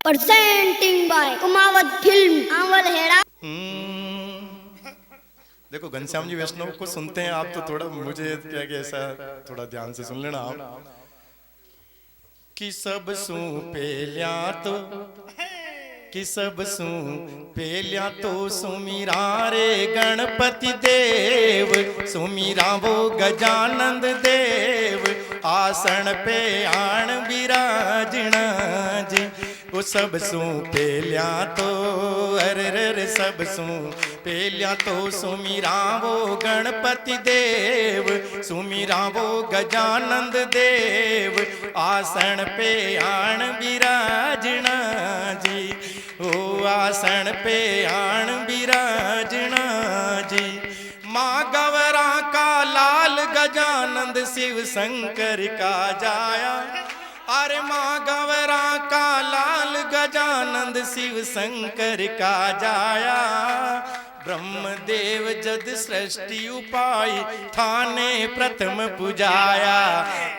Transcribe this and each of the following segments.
presenting by Kumawat film आंवल हेड़ा। देखो घनश्याम जी वैष्णव को सुनते हैं आप तो थोड़ा मुझे क्या कि ऐसा थोड़ा ध्यान से सुन लेना आप कि सब सू पेल्या तो कि सब सू पेल्या तो सुमीरा रे गणपति देव सुमीरा वो गजानंद देव आसन पे आण विराजणा जी वो सब सू पेल्या तो अरे सब सू पेल्या तो सुमीरा वो गणपति देव सुमीरा वो गजानंद देव आसन पे आण विराजणा जी ओ आसन पे आण विराजणा जी माँ गवरा का लाल गजानंद शिव शंकर का जाया अरे माँ गवरा का लाल गजानंद शिव शंकर का जाया ब्रह्मदेव जद सृष्टि उपाय थाने प्रथम पुजाया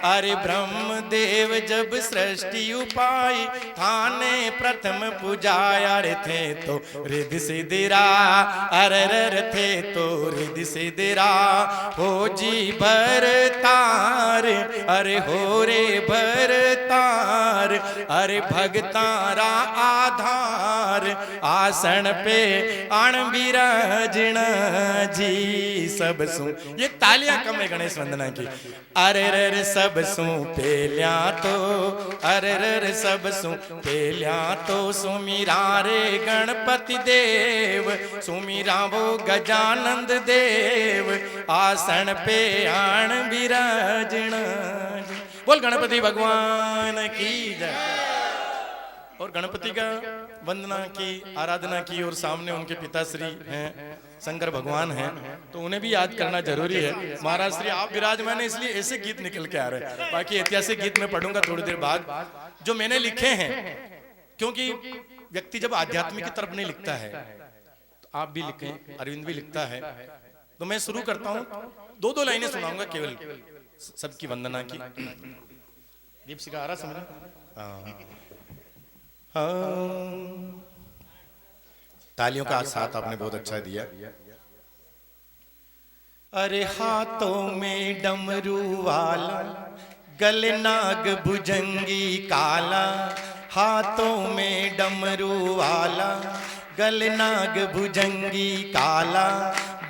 अरे ब्रह्मदेव जब सृष्टि उपाय थाने प्रथम पुजाया रे थे तो रिद्धि सिद्धिरा अरे थे तो रिद्धि सिद्धिरा हो जी भरतार अरे हो रे भरतार अरे भगतारा आधार आसन पे अणबीरा जिणा जी सब सू ये तालियां कम है गणेश वंदना की अरे रे सब सू पेल्या तो अरे रे सब सू पेल्या तो सुमीरा रे गणपति देव सुमीरा वो गजानंद देव आसन पे आण विराजणा जी बोल गणपति भगवान की जय। और गणपति का वंदना की आराधना की और सामने उनके पिताश्री हैं शंकर भगवान हैं तो उन्हें भी याद करना जरूरी है। महाराज श्री आप विराजमान इसलिए ऐसे गीत निकल के आ रहे हैं बाकी ऐतिहासिक गीत में पढ़ूंगा थोड़ी देर बाद जो मैंने लिखे हैं क्योंकि व्यक्ति जब आध्यात्मिक की तरफ नहीं लिखता है तो आप भी लिखें अरविंद भी लिखता है तो मैं शुरू करता हूँ दो लाइनें सुनाऊंगा केवल सबकी वंदना की। दीप सिंह आ रहा समझ तालियों का साथ आपने बहुत अच्छा दिया। अरे हाथों में डमरू वाला गले नाग भुजंगी काला हाथों में डमरू वाला गले नाग भुजंगी काला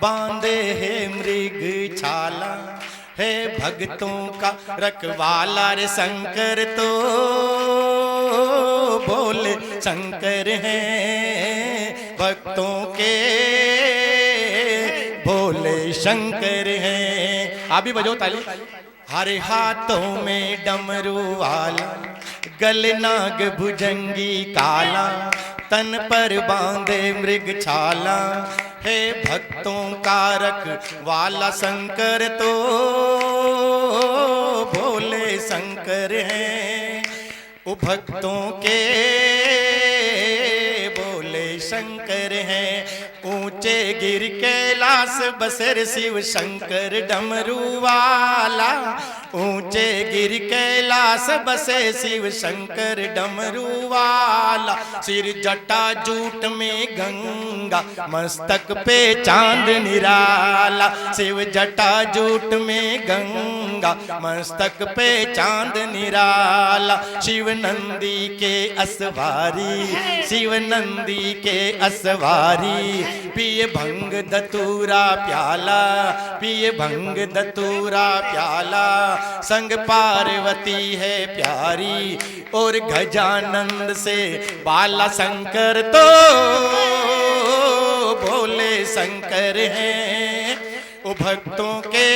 बांधे है मृग छाला है भक्तों का रखवाला रे शंकर तो बोले शंकर हैं भक्तों के बोले शंकर हैं। आप भी बजाओ ताली। हरे हाथों में डमरू वाला गले नाग भुजंगी काला तन पर बांधे मृग छाला है भक्तों का रखवाला शंकर तो भोले शंकर हैं वो भक्तों के बोले शंकर हैं। ऊंचे गिर कैलाश बसर शिव शंकर डमरू वाला ऊंचे गिर कैलाश बसे शिव शंकर डमरू वाला सिर जटा जूट में गंगा मस्तक पे चांद निराला शिव जटा जूट में गंगा मस्तक पे चांद निराला शिव नंदी के असवारी शिव नंदी के असवारी पिए भंग दतूरा प्याला पिए भंग दतूरा प्याला संग पार्वती है प्यारी और गजानंद से बाला शंकर तो भोले शंकर हैं वो भक्तों के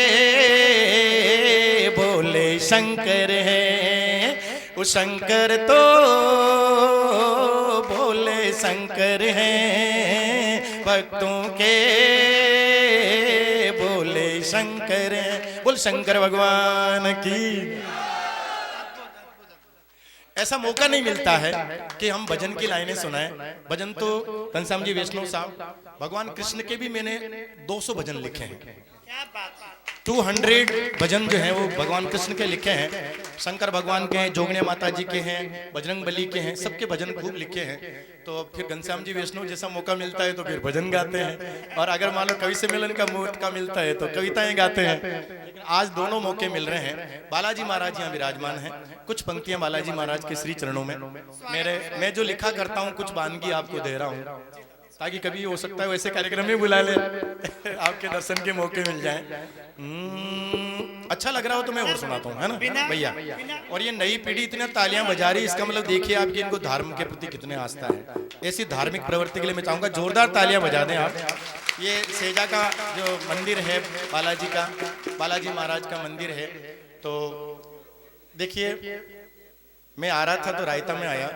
भोले शंकर हैं वो शंकर तो भोले शंकर हैं भक्तों के बोले शंकर हैं। बोल शंकर भगवान की। ऐसा मौका नहीं मिलता है कि हम भजन की लाइनें सुनाएं। भजन तो घनश्याम जी वैष्णव साहब भगवान कृष्ण के भी मैंने 200 भजन लिखे हैं। क्या बात। 200 भजन जो हैं वो भगवान कृष्ण के लिखे हैं, शंकर भगवान के हैं, जोगने माता जी के हैं, बजरंग बली के हैं, सबके भजन खूब लिखे हैं। तो फिर घनश्याम जी वैष्णव जैसा मौका मिलता है तो फिर भजन गाते हैं, और अगर मान लो कवि सम्मेलन का मौका मिलता है तो कविताएं गाते हैं। लेकिन आज दोनों मौके मिल रहे हैं। बालाजी महाराज यहाँ विराजमान हैं, कुछ पंक्तियां बालाजी महाराज के श्री चरणों में मैं जो लिखा करता हूँ कुछ वानगी आपको दे रहा हूँ, ताकि कभी हो सकता है वैसे कार्यक्रम में बुला ले आपके दर्शन के मौके मिल जाएं। अच्छा लग रहा हो तो मैं और सुनाता हूँ, है ना भैया। और ये नई पीढ़ी इतनी तालियां बजा रही, इसका मतलब देखिए आपकी इनको धर्म के प्रति कितने आस्था है। ऐसी धार्मिक प्रवृत्ति के लिए मैं चाहूंगा जोरदार तालियां बजा दें आप। ये सेजा का जो मंदिर है बालाजी का, बालाजी महाराज का मंदिर है। तो देखिए मैं आ रहा था तो रायता में आया,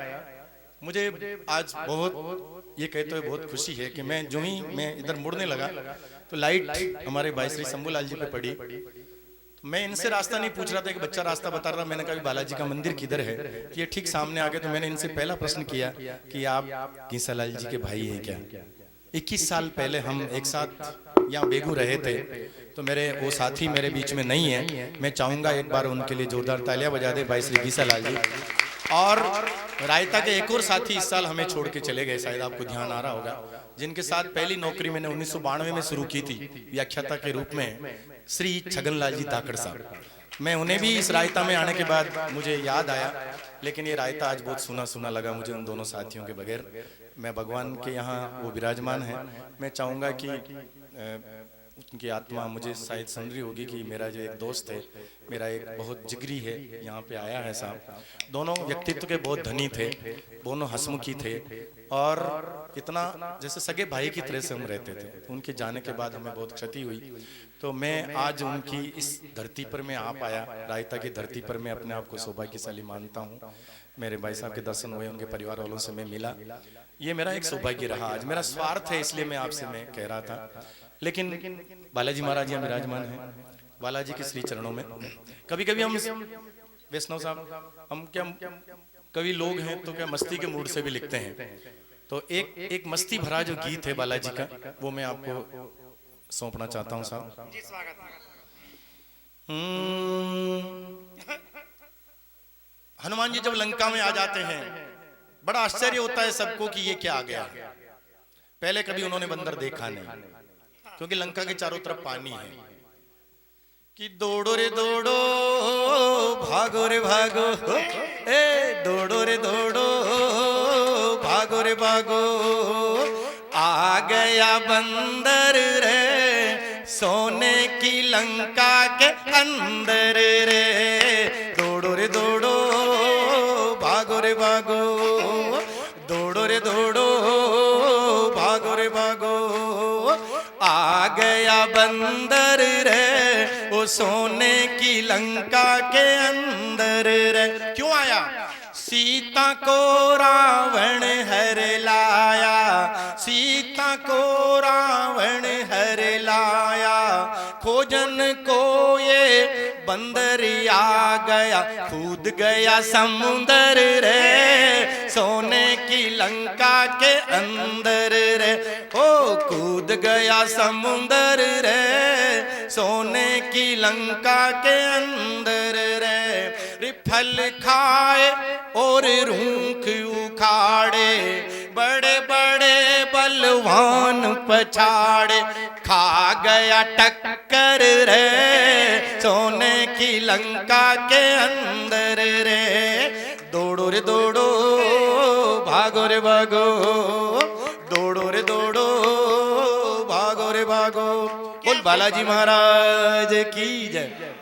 मुझे आज बहुत ये कहते हुए बहुत खुशी है कि मैं जो ही मैं इधर मुड़ने लगा तो लाइट हमारे भाई श्री शंभूलाल जी पे पड़ी। तो मैं इनसे रास्ता नहीं पूछ रहा था, एक बच्चा रास्ता बता रहा, मैंने कहा बालाजी का मंदिर किधर है, तो ये ठीक सामने आ गए। तो मैंने इनसे पहला प्रश्न किया कि आप घीसालाल जी के भाई हैं क्या? 21 साल पहले हम एक साथ यहाँ बेगू रहे थे, तो मेरे वो साथी मेरे बीच में नहीं है। मैं चाहूंगा एक बार उनके लिए जोरदार तालियां बजा दे भाई श्री घीसालाल जी। और रायता के एक और साथी इस साल हमें छोड़ के चले गए, शायद आपको ध्यान आ रहा होगा, जिनके साथ पहली नौकरी मैंने 1992 में शुरू की थी व्याख्याता के रूप में, श्री छगनलाल जी धाकड़ साहब। मैं उन्हें भी इस रायता में आने के बाद मुझे याद आया, लेकिन ये रायता आज बहुत सुना सुना लगा मुझे उन दोनों साथियों के बगैर। मैं भगवान के यहाँ वो विराजमान है, मैं चाहूँगा कि उनकी आत्मा मुझे शायद सुन रही होगी कि मेरा जो एक दोस्त है, मेरा एक बहुत जिगरी है, यहाँ पे आया है साहब। दोनों व्यक्तित्व के बहुत धनी थे, दोनों हंसमुखी थे, और इतना जैसे सगे भाई की तरह से हम रहते थे। उनके जाने के बाद हमें बहुत क्षति हुई। तो मैं आज उनकी इस धरती पर मैं आ पाया, रायता की धरती पर मैं अपने आप को सौभाग्यशाली मानता हूँ। मेरे भाई साहब के दर्शन हुए, उनके परिवार वालों से मैं मिला, ये मेरा एक सौभाग्य रहा। आज मेरा स्वार्थ है इसलिए मैं आपसे मैं कह रहा था, लेकिन बालाजी महाराज यहाँ विराजमान हैं, बालाजी के श्री चरणों में। कभी कभी हम वैष्णव साहब, हम क्या कवि लोग हैं तो क्या मस्ती के मूड से भी लिखते हैं। तो एक मस्ती भरा जो गीत है बालाजी का, वो मैं आपको सौंपना चाहता हूँ साहब। हनुमान जी जब लंका में आ जाते हैं, बड़ा आश्चर्य होता है सबको कि ये क्या आ गया। पहले कभी उन्होंने बंदर देखा नहीं, क्योंकि लंका के चारों तरफ पानी है। कि दौड़ो रे दौड़ो, भागो रे भागो, ए दौड़ो रे दौड़ो, भागो रे भागो, आ गया बंदर रे सोने की लंका के अंदर रे। दौड़ो रे दौड़ो, भागो रे भागो, दौड़ो रे दौड़ो, भागो रे भागो, आ गया बंदर रे वो सोने की लंका के अंदर रे। क्यों आया? सीता को रावण हर लाया, सीता को रावण हर लाया, खोजन को ये बंदर आ गया, कूद गया समुंदर रे सोने की लंका के अंदर रे। ओ कूद गया समुंदर रे सोने की लंका के अंदर रे। फल खाए और रूख उखाड़े, बड़े बड़े बलवान पछाड़े, खा गया टक्कर रे सोने की लंका के अंदर रे। दौड़ो रे दौड़ो, भागो रे भागो, दौड़ो रे दौड़ो, भागो रे भागो। बोल बालाजी महाराज की जय।